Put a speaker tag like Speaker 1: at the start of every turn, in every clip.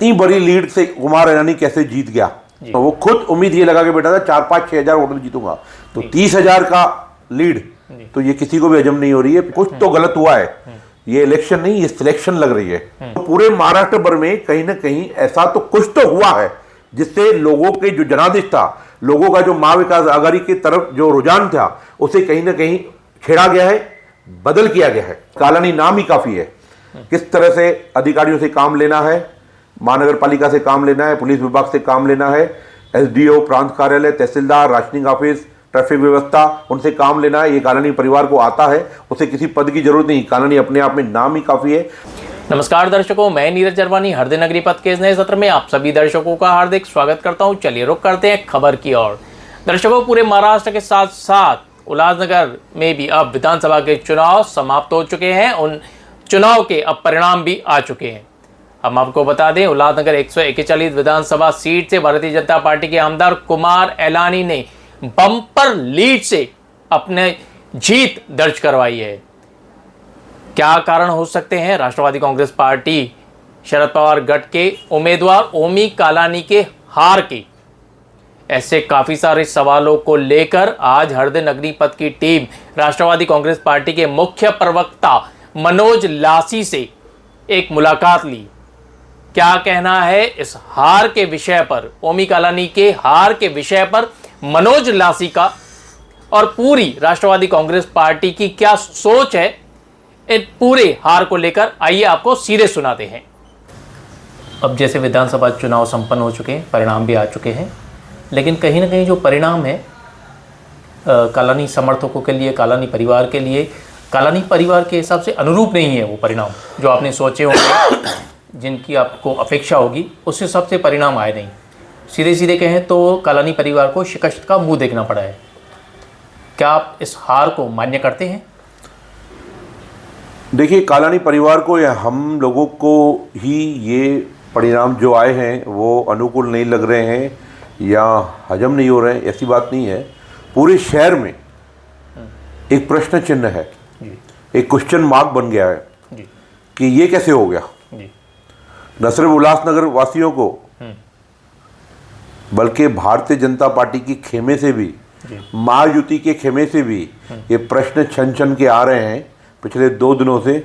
Speaker 1: इतनी बड़ी लीड से कुमार ईरानी कैसे जीत गया। तो वो खुद उम्मीद ये लगा के बैठा था 4-5-6 हजार वोटों से जीतूंगा, तो 30,000 का लीड तो ये किसी को भी हजम नहीं हो रही है। कुछ तो गलत हुआ है, ये इलेक्शन नहीं, ये सिलेक्शन लग रही है। तो पूरे महाराष्ट्र भर में कहीं ना कहीं ऐसा तो कुछ तो हुआ है जिससे लोगों के जो जनादेश था, लोगों का जो महाविकास आघाड़ी की तरफ जो रुझान था, उसे कहीं ना कहीं छेड़ा गया है, बदल किया गया है। कालानी नाम ही काफी है। किस तरह से अधिकारियों से काम लेना है, महानगर पालिका से काम लेना है, पुलिस विभाग से काम लेना है, एसडीओ, प्रांत कार्यालय, तहसीलदार, राशनिंग ऑफिस, ट्रैफिक व्यवस्था, उनसे काम लेना है। ये कालानी परिवार को आता है, उसे किसी पद की जरूरत नहीं। कालानी अपने आप में नाम ही काफी है।
Speaker 2: नमस्कार दर्शकों, मैं नीरज जरवानी हरदे नगरी पथ के इस नए सत्र में आप सभी दर्शकों का हार्दिक स्वागत करता हूं। चलिए रुक करते हैं खबर की ओर। दर्शकों, पूरे महाराष्ट्र के साथ साथ उल्लासनगर में भी अब विधानसभा के चुनाव समाप्त हो चुके हैं। उन चुनाव के अब परिणाम भी आ चुके हैं। हम आपको बता दें, उल्लासनगर 141 विधानसभा सीट से भारतीय जनता पार्टी के आमदार कुमार ईरानी ने बम्पर लीड से अपने जीत दर्ज करवाई है। क्या कारण हो सकते हैं राष्ट्रवादी कांग्रेस पार्टी शरद पवार गठ के उम्मीदवार ओमी कालानी के हार के? ऐसे काफी सारे सवालों को लेकर आज हरदे नगरी पथ की टीम राष्ट्रवादी कांग्रेस पार्टी के मुख्य प्रवक्ता मनोज लासी से एक मुलाकात ली। क्या कहना है इस हार के विषय पर, ओमी कालानी के हार के विषय पर मनोज लासी का, और पूरी राष्ट्रवादी कांग्रेस पार्टी की क्या सोच है इन पूरे हार को लेकर, आइए आपको सीधे सुनाते हैं। अब जैसे विधानसभा चुनाव संपन्न हो चुके हैं, परिणाम भी आ चुके हैं, लेकिन कहीं ना कहीं जो परिणाम है कालानी समर्थकों के लिए, कालानी परिवार के लिए, कालानी परिवार के हिसाब से अनुरूप नहीं है। वो परिणाम जो आपने सोचे होंगे, जिनकी आपको अपेक्षा होगी, उस हिसाब से परिणाम आए नहीं। सीधे सीधे कहें तो कालानी परिवार को शिकस्त का मुंह देखना पड़ा है। क्या आप इस हार को मान्य करते हैं?
Speaker 1: देखिए, कालानी परिवार को या हम लोगों को ही ये परिणाम जो आए हैं वो अनुकूल नहीं लग रहे हैं या हजम नहीं हो रहे हैं, ऐसी बात नहीं है। पूरे शहर में एक प्रश्न चिन्ह है, एक क्वेश्चन मार्क बन गया है कि ये कैसे हो गया। न सिर्फ उल्लासनगर वासियों को बल्कि भारतीय जनता पार्टी की खेमे से भी, महायुति के खेमे से भी ये प्रश्न छन के आ रहे हैं पिछले 2 दिनों से।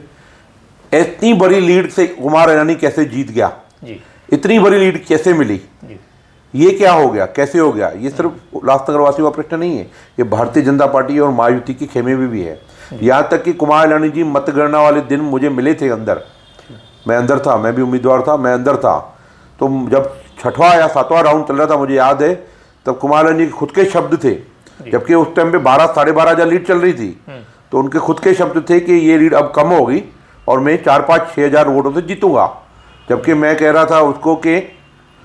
Speaker 1: इतनी बड़ी लीड से कुमार ईरानी कैसे जीत गया, इतनी बड़ी लीड कैसे मिली, ये क्या हो गया, कैसे हो गया। ये सिर्फ उल्लासनगर वासियों का प्रश्न नहीं है, ये भारतीय जनता पार्टी और महायुति के खेमे में भी है। यहाँ तक कि कुमार ईरानी जी मतगणना वाले दिन मुझे मिले थे अंदर, मैं अंदर था, मैं भी उम्मीदवार था, मैं अंदर था। तो जब 6वां या 7वां राउंड चल रहा था, मुझे याद है, तब कुमार ईरानी के खुद के शब्द थे, जबकि उस टाइम पे 12 साढ़े 12 हजार लीड चल रही थी, तो उनके खुद के शब्द थे कि ये लीड अब कम होगी और मैं 4-5-6 हजार वोटों से जीतूंगा। जबकि मैं कह रहा था उसको कि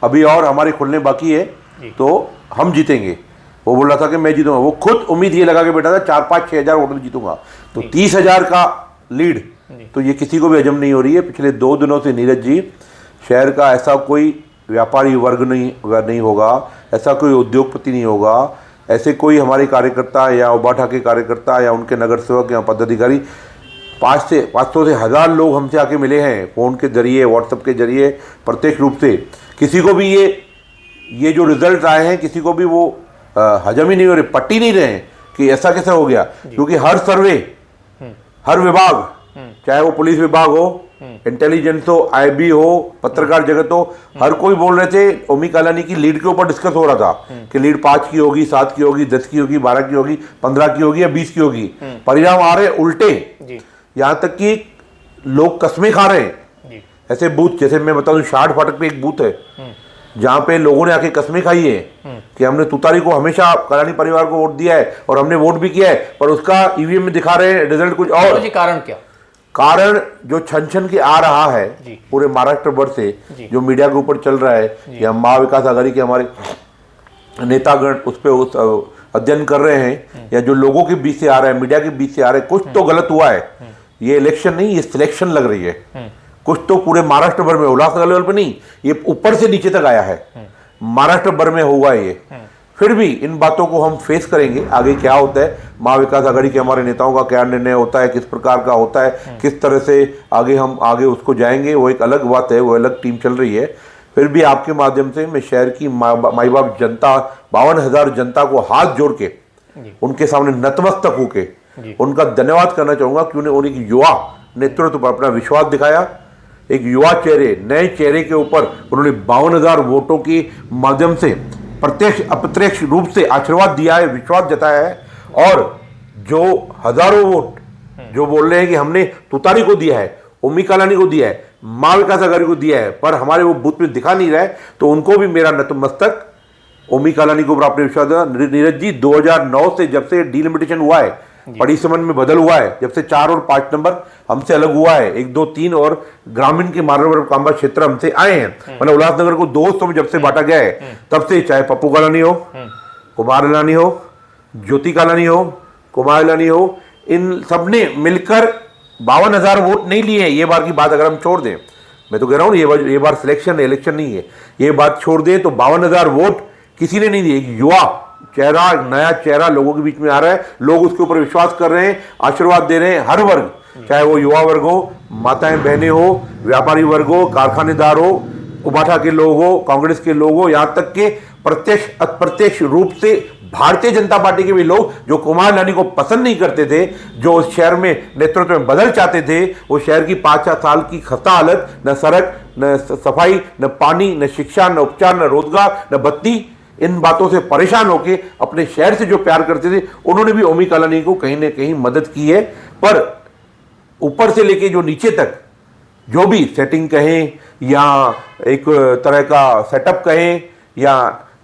Speaker 1: अभी और हमारे खुलने बाकी है, तो हम जीतेंगे। वो बोल रहा था कि मैं जीतूंगा। वो खुद उम्मीद ये लगा के बैठा था 4-5-6 हजार वोटों से जीतूंगा, तो 30,000 का लीड तो ये किसी को भी हजम नहीं हो रही है। पिछले 2 दिनों से नीरज जी, शहर का ऐसा कोई व्यापारी वर्ग नहीं होगा, ऐसा कोई उद्योगपति नहीं होगा, ऐसे कोई हमारे कार्यकर्ता या उबाठा के कार्यकर्ता या उनके नगर सेवक या पदाधिकारी 500 से 1000 लोग हमसे आके मिले हैं, फ़ोन के जरिए, व्हाट्सएप के जरिए, प्रत्यक्ष रूप से। किसी को भी ये जो रिजल्ट आए हैं, किसी को भी वो हजम ही नहीं हो रहे, पट्टी नहीं रहे हैं कि ऐसा कैसे हो गया। क्योंकि हर सर्वे, हर विभाग, चाहे वो पुलिस विभाग हो, इंटेलिजेंस हो, आईबी हो, पत्रकार जगत हो, हर कोई बोल रहे थे ओमी कालानी की लीड के ऊपर डिस्कस हो रहा था कि लीड 5 की होगी, 7 की होगी, 10 की होगी, 12 की होगी, 15 की होगी या 20 की होगी। परिणाम आ रहे उल्टे। यहाँ तक कि लोग कसमें खा रहे हैं। ऐसे बूथ, जैसे मैं बताऊं, 60 फाटक पे एक बूथ है जहाँ पे लोगों ने आके कसमें खाई है कि हमने तुतारी को हमेशा कालानी परिवार को वोट दिया है और हमने वोट भी किया है, पर उसका ईवीएम में दिखा रहे हैं रिजल्ट कुछ और।
Speaker 2: कारण क्या? कारण
Speaker 1: जो छन के आ रहा है पूरे महाराष्ट्र भर से, जो मीडिया के ऊपर चल रहा है, या महाविकास आघाड़ी के हमारे नेतागण उस पर अध्ययन कर रहे हैं, या जो लोगों के बीच से आ रहा है, मीडिया के बीच से आ रहा है, कुछ तो गलत हुआ है। ये इलेक्शन नहीं, ये सिलेक्शन लग रही है। कुछ तो पूरे महाराष्ट्र भर में, उल्लासनगर लेवल पे नहीं, ये ऊपर से नीचे तक आया है, महाराष्ट्र भर में हुआ ये। फिर भी इन बातों को हम फेस करेंगे। आगे क्या होता है, महाविकास आघाड़ी के हमारे नेताओं का क्या निर्णय होता है, किस प्रकार का होता है, किस तरह से आगे हम उसको जाएंगे, वो एक अलग बात है, वो अलग टीम चल रही है। फिर भी आपके माध्यम से मैं शहर की माई बाप जनता 52,000 जनता को हाथ जोड़ के उनके सामने नतमस्तक होके उनका धन्यवाद करना चाहूंगा कि उन्हें एक युवा नेतृत्व पर अपना विश्वास दिखाया। एक युवा चेहरे, नए चेहरे के ऊपर उन्होंने 52,000 वोटों के माध्यम से प्रत्यक्ष अप्रत्यक्ष रूप से आशीर्वाद दिया है, विश्वास जताया है। और जो हजारों वोट जो बोल रहे हैं कि हमने तुतारी को दिया है, ओमी कालानी को दिया है, माँ विकास अघाड़ी को दिया है, पर हमारे वो बूथ में दिखा नहीं रहा है, तो उनको भी मेरा नतमस्तक ओमी कालानी के ऊपर आपने विश्वास दिया। नीरज जी, 2009 से जब से डिलिमिटेशन हुआ है, बड़ी समन में बदल हुआ है, जब से 4 और 5 नंबर हमसे अलग हुआ है, 1, 2, 3 और ग्रामीण के मारवाड़ कांबा क्षेत्र हमसे आए हैं, मतलब उल्लासनगर को 2 हिस्सों में जब से बांटा गया है, तब से चाहे पप्पू कालानी हो, कुमार लानी हो, ज्योति कालानी हो, कुमार लानी हो, इन सब ने मिलकर 52,000 वोट नहीं लिए हैं। ये बार की बात अगर हम छोड़ दें, मैं तो कह रहा हूँ ये बार सिलेक्शन इलेक्शन नहीं है, ये बात छोड़ दें तो 52,000 वोट किसी ने नहीं दिए। एक युवा चेहरा, एक नया चेहरा लोगों के बीच में आ रहा है, लोग उसके ऊपर विश्वास कर रहे हैं, आशीर्वाद दे रहे हैं। हर वर्ग, चाहे वो युवा वर्ग हो, माताएं बहनें हो, व्यापारी वर्ग हो, कारखानेदार हो, उबाठा के लोग हो, कांग्रेस के लोग हो, यहाँ तक के प्रत्यक्ष अप्रत्यक्ष रूप से भारतीय जनता पार्टी के भी लोग जो कुमार लानी को पसंद नहीं करते थे, जो उस शहर में नेतृत्व में बदल चाहते थे, वो शहर की 5 साल की खस्ता हालत, न सड़क, न सफाई, न पानी, न शिक्षा, न उपचार, न रोजगार, न बत्ती, इन बातों से परेशान होकर अपने शहर से जो प्यार करते थे, उन्होंने भी ओमी कालानी को कहीं ना कहीं मदद की है। पर ऊपर से लेके जो नीचे तक जो भी सेटिंग कहें या एक तरह का सेटअप कहें या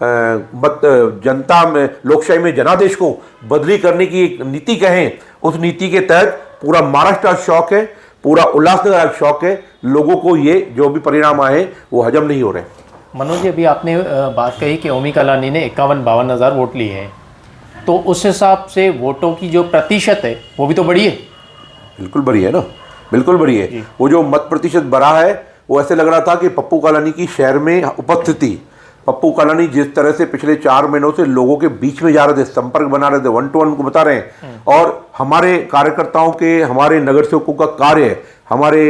Speaker 1: जनता में लोकशाही में जनादेश को बदली करने की एक नीति कहें, उस नीति के तहत पूरा महाराष्ट्र शौक है, पूरा उल्लासनगर शौक है। लोगों को ये जो भी परिणाम आए वो हजम नहीं हो रहे।
Speaker 2: मनोज जी, अभी आपने बात कही कि ओमी कालानी ने 51-52 वोट लिए हैं, तो उस हिसाब से वोटों की जो प्रतिशत है वो भी तो बढ़ी है।
Speaker 1: बिल्कुल बढ़ी है ना, बिल्कुल बढ़ी है। वो जो मत प्रतिशत बढ़ा है, वो ऐसे लग रहा था कि पप्पू कालानी की शहर में उपस्थिति, पप्पू कालानी जिस तरह से पिछले 4 महीनों से लोगों के बीच में जा रहे थे, संपर्क बना रहे थे, 1 to 1 को बता रहे हैं, और हमारे कार्यकर्ताओं के, हमारे नगर सेवकों का कार्य है, हमारे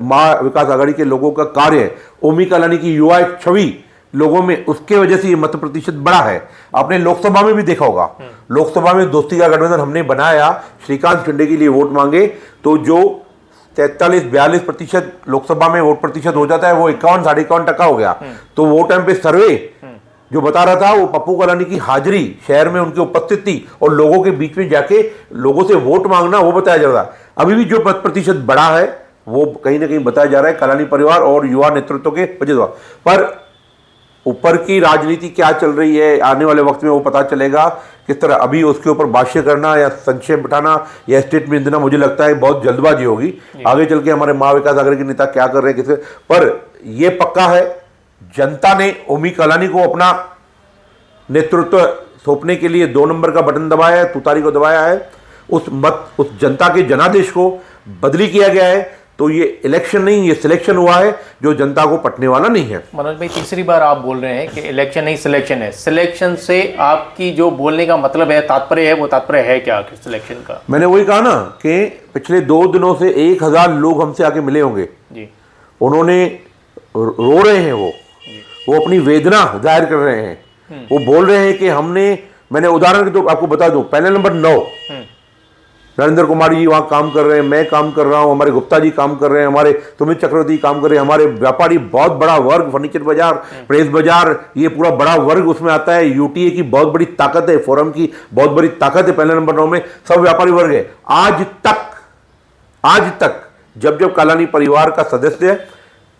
Speaker 1: माँ विकास अघाड़ी के लोगों का कार्य है, ओमी कालानी की युवा एक छवि लोगों में, उसके वजह से ये मत प्रतिशत बढ़ा है। आपने लोकसभा में भी देखा होगा, लोकसभा में दोस्ती का गठबंधन हमने बनाया, श्रीकांत शिंदे के लिए वोट मांगे, तो जो 43-42% लोकसभा में वोट प्रतिशत हो जाता है, वो 51-51.5% हो गया। तो वो टाइम पे सर्वे जो बता रहा था, वो पप्पू कालानी की हाजिरी, शहर में उनकी उपस्थिति और लोगों के बीच में जाके लोगों से वोट मांगना, वो बताया जा रहा है। अभी भी जो मत प्रतिशत बढ़ा है वो कहीं ना कहीं बताया जा रहा है कालानी परिवार और युवा नेतृत्व के वजह से। पर ऊपर की राजनीति क्या चल रही है, आने वाले वक्त में वो पता चलेगा किस तरह। अभी उसके ऊपर भाष्य करना या संक्षेप बिठाना या स्टेटमेंट देना, मुझे लगता है बहुत जल्दबाजी होगी। आगे चल के हमारे माँ विकास अघाड़ी के नेता क्या कर रहे हैं, किसके, पर यह पक्का है, जनता ने ओमी कालानी को अपना नेतृत्व सौंपने के लिए 2 नंबर का बटन दबाया है, तुतारी को दबाया है। उस जनता के जनादेश को बदली किया गया है। तो ये इलेक्शन नहीं, ये सिलेक्शन हुआ है जो जनता को पटने वाला नहीं है।
Speaker 2: मनोज भाई, तीसरी बार आप बोल रहे हैं कि इलेक्शन नहीं सिलेक्शन है। सिलेक्शन से आपकी जो बोलने का मतलब है, तात्पर्य है, वो तात्पर्य है क्या सिलेक्शन का?
Speaker 1: मैंने वही कहा ना कि पिछले 2 दिनों से 1,000 लोग हमसे आके मिले होंगे जी। उन्होंने रो रहे हैं, वो अपनी वेदना जाहिर कर रहे हैं। वो बोल रहे हैं कि मैंने उदाहरण के तो आपको बता दूं, पैनल नंबर 9 नरेंद्र कुमार जी वहाँ काम कर रहे हैं, मैं काम कर रहा हूँ, हमारे गुप्ता जी काम कर रहे हैं, हमारे सुमित चक्रवर्ती काम कर रहे हैं, हमारे व्यापारी, बहुत बड़ा वर्ग, फर्नीचर बाजार, प्रेस बाजार, ये पूरा बड़ा वर्ग उसमें आता है। यूटीए की बहुत बड़ी ताकत है, फोरम की बहुत बड़ी ताकत है, पैनल नंबर 9 में सब व्यापारी वर्ग है। आज तक जब कालानी परिवार का सदस्य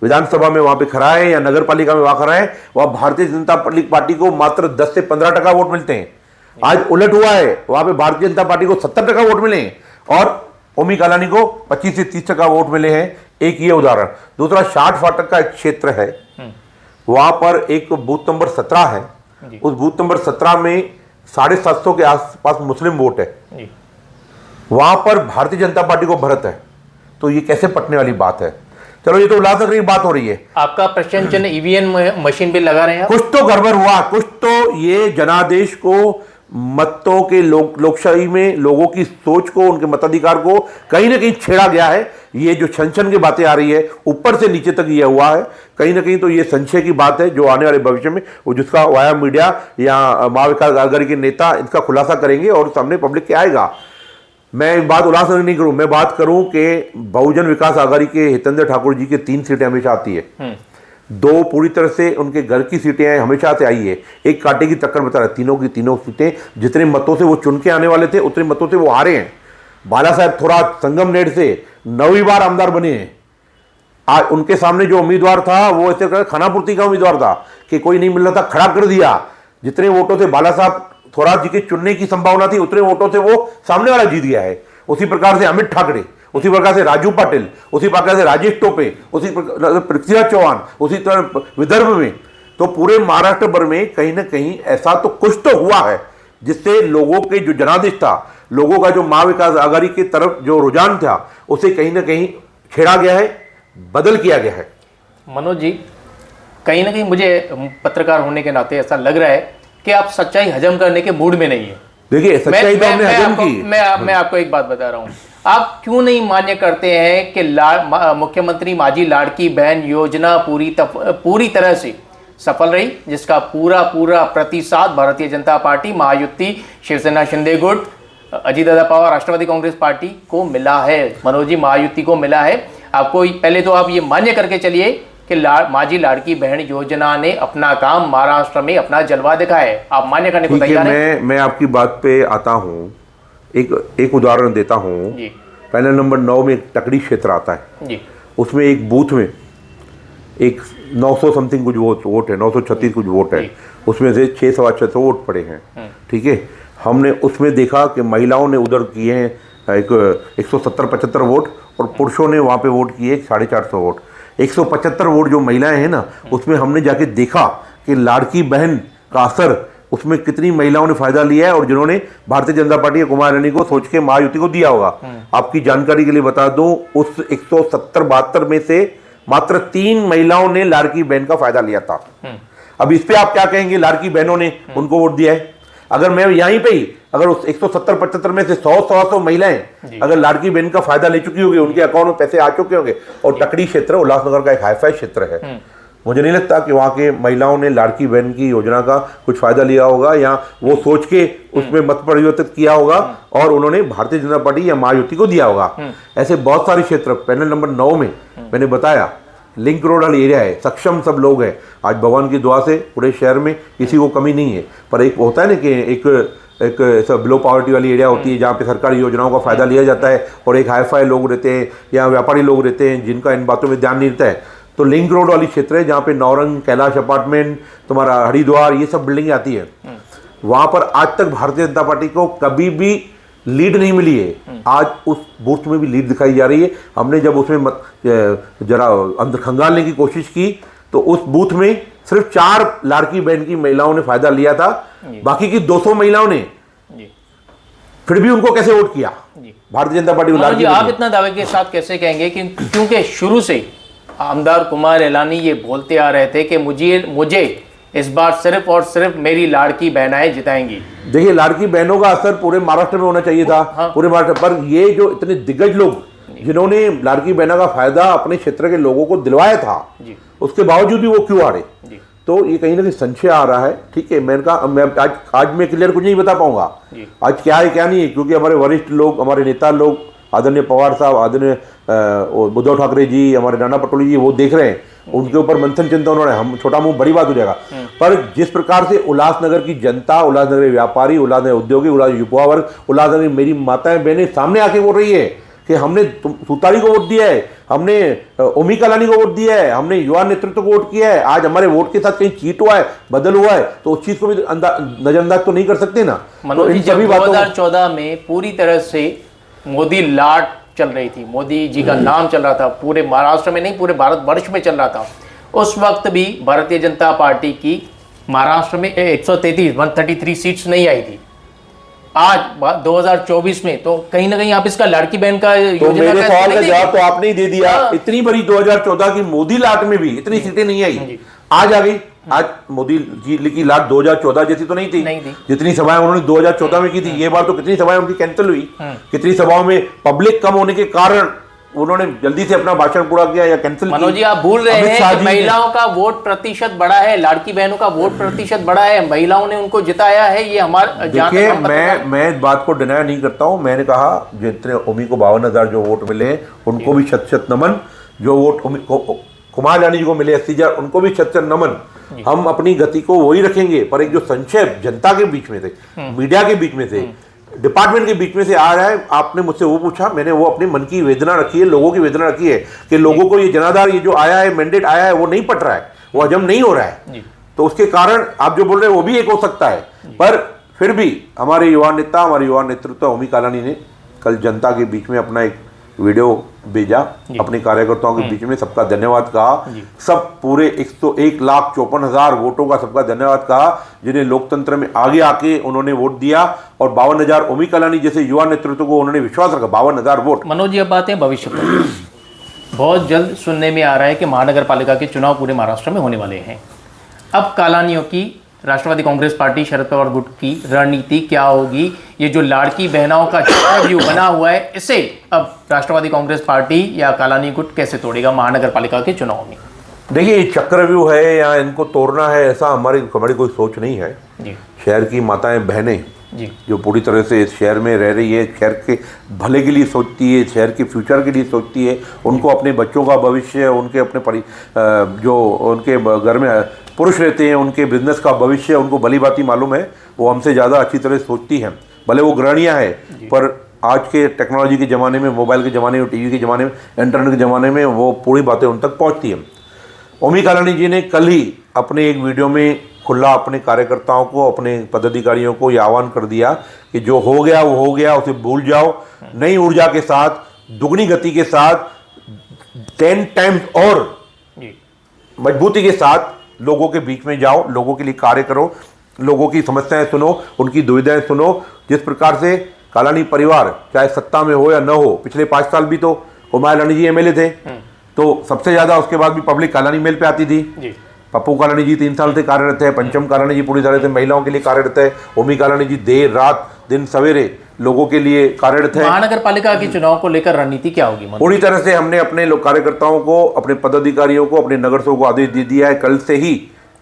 Speaker 1: विधानसभा में वहां पे खड़ा है या नगर पालिका में वहां खड़ा है, वहां भारतीय जनता पार्टी को मात्र 10 से 15% वोट मिलते हैं। आज उलट हुआ है, वहां पे भारतीय जनता पार्टी को 70% वोट मिले हैं और ओमी कालानी को 25 से 30% वोट मिले हैं। एक ये उदाहरण। दूसरा, 60 फाटक का एक क्षेत्र है, वहां पर एक बूथ नंबर 17 है। उस बूथ नंबर 17 में 750 के आसपास मुस्लिम वोट है, वहां पर भारतीय जनता पार्टी को बढ़त है। तो ये कैसे पटने वाली बात है? चलो, ये तो उल्लासनगर की बात हो रही है।
Speaker 2: आपका प्रश्न चिन्ह ईवीएम मशीन पे लगा रहे हैं,
Speaker 1: कुछ तो गड़बड़ हुआ, कुछ तो ये जनादेश को मतों के लोकशाही में लोगों की सोच को, उनके मताधिकार को कहीं ना कहीं छेड़ा गया है। ये जो छन की बातें आ रही है ऊपर से नीचे तक ये हुआ है, कहीं ना कहीं तो ये संशय की बात है जो आने वाले भविष्य में वो जिसका वाया मीडिया या महा विकास आघाड़ी के नेता इसका खुलासा करेंगे और सामने पब्लिक के आएगा। मैं एक बात उल्लास नहीं करूं, मैं बात करूं कि बहुजन विकास आघाड़ी के हितेंद्र ठाकुर जी के 3 सीटें हमेशा आती है, 2 पूरी तरह से उनके घर की सीटें हमेशा से आई है, एक कांटे की टक्कर बता रहा है। तीनों की तीनों सीटें जितने मतों से वो चुन के आने वाले थे उतने मतों से वो हारे हैं। बाला साहब थोड़ा संगमनेर से 9वीं बार आमदार बने हैं। आज उनके सामने जो उम्मीदवार था वो ऐसे खानापूर्ति का उम्मीदवार था कि कोई नहीं मिल रहा था, खड़ा कर दिया। जितने वोटों से बाला साहब थोड़ा जी के चुनने की संभावना थी उतने वोटों से वो सामने वाला जीत गया है। उसी प्रकार से अमित ठाकरे, उसी प्रकार से राजू पाटिल, उसी प्रकार से राजेश टोपे, उसी प्रकार पृथ्वीराज चौहान, उसी तरह विदर्भ में, तो पूरे महाराष्ट्र भर में कहीं ना कहीं ऐसा तो कुछ तो हुआ है जिससे लोगों के जो जनादेश था, लोगों का जो महा विकास आघाड़ी की तरफ जो रुझान था उसे कहीं ना कहीं छेड़ा गया है, बदल किया गया है।
Speaker 2: मनोज जी, कहीं ना कहीं मुझे पत्रकार होने के नाते ऐसा लग रहा है कि आप सच्चाई हजम करने के मूड में नहीं है।
Speaker 1: देखिए सच्चाई तो हमने हजम की।
Speaker 2: मैं आपको एक बात बता रहा हूं, आप क्यों नहीं मान्य करते हैं कि मुख्यमंत्री माझी लाड़की बहन योजना पूरी तरह से सफल रही, जिसका पूरा प्रतिसाद भारतीय जनता पार्टी, महायुति, शिवसेना शिंदे गुट, अजितदादा पवार, राष्ट्रवादी कांग्रेस पार्टी को मिला है। मनोज जी, महायुति को मिला है। आपको पहले तो आप ये मान्य करके चलिए कि माझी लाड़की बहन योजना ने अपना काम महाराष्ट्र में अपना जलवा दिखाया है। आप मान्य करने को तैयार हैं?
Speaker 1: मैं आपकी बात पे आता हूँ, एक उदाहरण देता हूँ। पहले नंबर 9 में एक टकरी क्षेत्र आता है जी। उसमें एक बूथ में एक 900 समथिंग कुछ वोट है, 936 कुछ वोट है, उसमें से 600 वोट पड़े हैं। ठीक है, हमने उसमें देखा कि महिलाओं ने उधर किए हैं 170-75 वोट और पुरुषों ने वहाँ पे वोट किए 450 वोट। 175 वोट जो महिलाएं हैं ना, उसमें हमने जाके देखा कि लाड़की बहन का असर उसमें कितनी महिलाओं ने फायदा लिया है और जिन्होंने भारतीय जनता पार्टी या कुमार रानी को सोच के महायुति को दिया होगा। आपकी जानकारी के लिए बता दूं, उस 170-72 में से मात्र 3 महिलाओं ने लाड़की बहन का फायदा लिया था। अब इस पे आप क्या कहेंगे? लाड़की बहनों ने उनको वोट दिया है। अगर मैं यहीं पे ही अगर उस 170-75 में से 100 महिलाएं अगर लाड़की बहन का फायदा ले चुकी होगी, उनके अकाउंट में पैसे आ चुके होंगे, और टकरी क्षेत्र उल्लासनगर का एक हाईफाई क्षेत्र है, मुझे नहीं लगता कि वहाँ के महिलाओं ने लाड़की बहन की योजना का कुछ फायदा लिया होगा या वो सोच के उसमें मत परिवर्तित किया होगा और उन्होंने भारतीय जनता पार्टी या महायुति को दिया होगा। ऐसे बहुत सारे क्षेत्र, पैनल नंबर 9 में मैंने बताया लिंक रोड वाला एरिया है, सक्षम सब लोग हैं। आज भगवान की दुआ से पूरे शहर में किसी को कमी नहीं है, पर एक होता है ना कि एक ऐसा बिलो पॉवर्टी वाली एरिया होती है जहाँ पे सरकारी योजनाओं का फायदा लिया जाता है और एक हाईफाई लोग रहते हैं या व्यापारी लोग रहते हैं जिनका इन बातों में ध्यान नहीं रहता है। तो लिंक रोड वाली क्षेत्र है जहाँ पे नौरंग, कैलाश अपार्टमेंट, तुम्हारा हरिद्वार, ये सब बिल्डिंग आती है। वहाँ पर आज तक भारतीय जनता पार्टी को कभी भी लीड नहीं मिली है। आज उस बूथ में भी लीड दिखाई जा रही है। हमने जब उसमें जरा अंदर खंगालने की कोशिश की तो उस बूथ में सिर्फ 4 लाड़की बहन की महिलाओं ने फायदा लिया था, बाकी की 200 महिलाओं ने फिर भी उनको कैसे वोट किया भारतीय जनता पार्टी को?
Speaker 2: आप इतना दावे के साथ कैसे कहेंगे कि क्योंकि शुरू से आमदार कुमार एलानी ये बोलते आ रहे थे कि मुझे इस बार सिर्फ और सिर्फ मेरी लाड़की बहनाएं जिताएंगी।
Speaker 1: देखिए, लाड़की बहनों का असर पूरे महाराष्ट्र में होना चाहिए था। पूरे महाराष्ट्र पर ये जो इतने दिग्गज लोग जिन्होंने लाड़की बहना का फायदा अपने क्षेत्र के लोगों को दिलवाया था, उसके बावजूद भी वो क्यों हारे? तो ये कहीं ना कहीं संशय आ रहा है। ठीक है, मैंने कहा आज मैं क्लियर कुछ नहीं बता पाऊंगा आज क्या है क्या नहीं है, क्योंकि हमारे वरिष्ठ लोग, हमारे नेता लोग, आदरणीय पवार साहब, आदरणीय उद्धव ठाकरे जी, हमारे नाना पटोले जी, वो देख रहे हैं, उनके ऊपर मंथन चिंतन उन्होंने, हम छोटा मुंह बड़ी बात हो जाएगा। पर जिस प्रकार से उल्लासनगर की जनता, उल्लासनगर व्यापारी, उल्लासनगर उद्योगी, उल्लास युवा वर्ग, उल्लासनगर मेरी माताएं बहनें सामने आके बोल रही है कि हमने सुतारी को वोट दिया है, हमने ओमी कलानी को वोट दिया है, हमने युवा नेतृत्व को वोट किया है। आज हमारे वोट के साथ कहीं चीट हुआ है, बदल हुआ है, तो उस चीज को भी नजरअंदाज तो नहीं कर सकते ना।
Speaker 2: तो इन सभी बातों 2014 में पूरी तरह से मोदी लाट चल रही थी, मोदी जी का नाम चल रहा था, पूरे महाराष्ट्र में नहीं पूरे भारतवर्ष में चल रहा था। उस वक्त भी भारतीय जनता पार्टी की महाराष्ट्र में 133 सीट्स नहीं आई थी। आज 2024 में तो कहीं ना कहीं आप इसका लाड़की बहन का
Speaker 1: तो मेरे सवाल का जवाब तो आपने ही दे दिया। इतनी बड़ी 2014 की मोदी लाट में भी इतनी सीटें नहीं आई, आज आ गई। आज मोदी जी की लाट 2014 जैसी तो नहीं थी। जितनी सभाएं उन्होंने 2014 में की थी, ये बार तो कितनी सभाएं उनकी कैंसिल हुई। कितनी सभाओं में पब्लिक कम होने के कारण उन्होंने जल्दी से अपना भाषण पूरा किया या कैंसिल किया।
Speaker 2: मनोज जी, आप भूल रहे हैं कि महिलाओं का वोट प्रतिशत बढ़ा है, लाड़की बहनों का वोट प्रतिशत बढ़ा है, महिलाओं ने उनको जिताया है। ये हमारा,
Speaker 1: देखिए, मैं इस बात को डिनाई नहीं करता हूं। मैंने कहा जितने ओमी को 52,000 जो वोट मिले हैं उनको भी शत नमन, जो वोट कुमार रानी जी को मिले 80,000 उनको भी शत नमन। हम अपनी गति को वही रखेंगे, पर एक जो संक्षेप जनता के बीच में से, मीडिया के बीच में से, डिपार्टमेंट के बीच में से आ रहा है, आपने मुझसे वो पूछा, मैंने वो अपनी मन की वेदना रखी है, लोगों की वेदना रखी है कि लोगों को ये जनाधार, ये जो आया है, मैंडेट आया है, वो नहीं पट रहा है, वो हजम नहीं हो रहा है। तो उसके कारण आप जो बोल रहे हैं वो भी एक हो सकता है। पर फिर भी हमारे युवा नेता, हमारे युवा नेतृत्व ओमी कालानी ने कल जनता के बीच में अपना एक वीडियो भेजा, अपने कार्यकर्ताओं के बीच में सबका धन्यवाद कहा। सब पूरे 1,54,000 वोटों का सबका धन्यवाद कहा, जिन्हें लोकतंत्र में आगे आके उन्होंने वोट दिया और 52,000 ओमी कालानी जैसे युवा नेतृत्व को उन्होंने विश्वास रखा। 52,000 वोट।
Speaker 2: मनोज जी, अब बातें भविष्य पर। बहुत जल्द सुनने में आ रहा है कि महानगर पालिका के चुनाव पूरे महाराष्ट्र में होने वाले हैं। अब कालानियों की, राष्ट्रवादी कांग्रेस पार्टी, शरद पवार गुट की रणनीति क्या होगी? ये जो लाड़की बहनों का चक्रव्यूह बना हुआ है, इसे अब राष्ट्रवादी कांग्रेस पार्टी या कालानी गुट कैसे तोड़ेगा महानगर पालिका के चुनाव में?
Speaker 1: देखिए, ये चक्रव्यूह है या इनको तोड़ना है, ऐसा हमारी कोई सोच नहीं है जी। शहर की माताएं बहनें जी, जो पूरी तरह से इस शहर में रह रही है, शहर के भले के लिए सोचती है, शहर के फ्यूचर के लिए सोचती है, उनको अपने बच्चों का भविष्य, उनके अपने जो उनके घर में पुरुष रहते हैं, उनके बिजनेस का भविष्य उनको भली भांति मालूम है। वो हमसे ज़्यादा अच्छी तरह सोचती हैं, भले वो गृहणियाँ हैं, पर आज के टेक्नोलॉजी के ज़माने में, मोबाइल के ज़माने में, टीवी के ज़माने में, इंटरनेट के ज़माने में वो पूरी बातें उन तक पहुँचती हैं। ओमी कालानी जी ने कल ही अपने एक वीडियो में खुला अपने कार्यकर्ताओं को, अपने पदाधिकारियों को ये आह्वान कर दिया कि जो हो गया वो हो गया, उसे भूल जाओ। नई ऊर्जा के साथ, दुगनी गति के साथ, 10 टाइम्स और मजबूती के साथ लोगों के बीच में जाओ, लोगों के लिए कार्य करो, लोगों की समस्याएं सुनो, उनकी दुविधाएं सुनो। जिस प्रकार से कालानी परिवार चाहे सत्ता में हो या न हो, पिछले 5 साल भी तो कुमार रानी जी एमएलए थे, तो सबसे ज्यादा उसके बाद भी पब्लिक कालानी मेल पे आती थी। पप्पू कालानी जी 3 साल से कार्यरत है, पंचम कालानी जी पूरी तरह से महिलाओं के लिए कार्यरत है, ओमी कालानी जी देर रात दिन सवेरे लोगों के लिए कार्यरत है।
Speaker 2: महानगर पालिका के चुनाव को लेकर रणनीति क्या होगी?
Speaker 1: पूरी तरह से हमने अपने कार्यकर्ताओं को, अपने पदाधिकारियों को, अपने नगर सेवकों को आदेश दे दिया है, कल से ही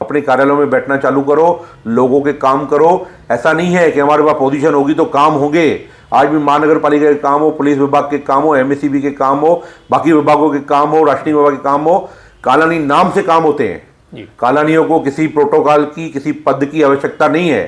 Speaker 1: अपने कार्यालयों में बैठना चालू करो, लोगों के काम करो। ऐसा नहीं है कि हमारे पास पोजीशन होगी तो काम होंगे। आज भी महानगर पालिका के काम हो, पुलिस विभाग के काम हो, एमएससीबी के काम हो, बाकी विभागों के काम हो, राष्ट्रीय विभाग के काम हो, कालानी नाम से काम होते हैं। कालानियों को किसी प्रोटोकॉल की, किसी पद की आवश्यकता नहीं है।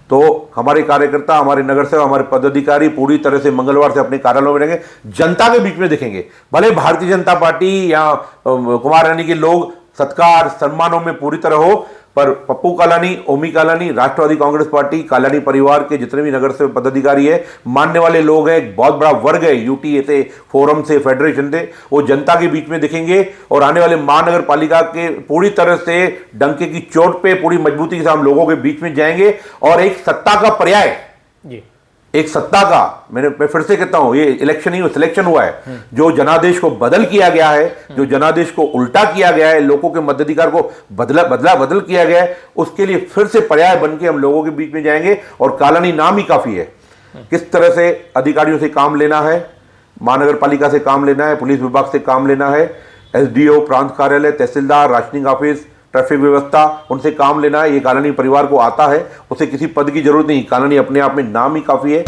Speaker 1: तो हमारे कार्यकर्ता, हमारे नगर सेवक, हमारे पदाधिकारी पूरी तरह से मंगलवार से अपने कार्यालयों में रहेंगे, जनता के बीच में दिखेंगे। भले भारतीय जनता पार्टी या कुमार रानी के लोग सत्कार सम्मानों में पूरी तरह हो, पर पप्पू कालानी, ओमी कालानी, राष्ट्रवादी कांग्रेस पार्टी, कालानी परिवार के जितने भी नगर सेवक पदाधिकारी है, मानने वाले लोग हैं, एक बहुत बड़ा वर्ग है, यूटीए से, फोरम से, फेडरेशन से, वो जनता के बीच में दिखेंगे। और आने वाले महानगर पालिका के पूरी तरह से डंके की चोट पे पूरी मजबूती के साथ लोगों के बीच में जाएंगे। और एक सत्ता का पर्याय, एक सत्ता का, मैं फिर से कहता हूं, ये इलेक्शन नहीं, सिलेक्शन हुआ है। जो जनादेश को बदल किया गया है, जो जनादेश को उल्टा किया गया है, लोगों के मताधिकार को बदल किया गया है, उसके लिए फिर से पर्याय बन के हम लोगों के बीच में जाएंगे। और कालानी नाम ही काफी है। किस तरह से अधिकारियों से काम लेना है, महानगर पालिका से काम लेना है, पुलिस विभाग से काम लेना है, एसडीओ, प्रांत कार्यालय, तहसीलदार, राशनिंग ऑफिस, ट्रैफिक व्यवस्था, उनसे काम लेना है, ये कालानी परिवार को आता है। उसे किसी पद की जरूरत नहीं, कालानी अपने आप में नाम ही काफी है।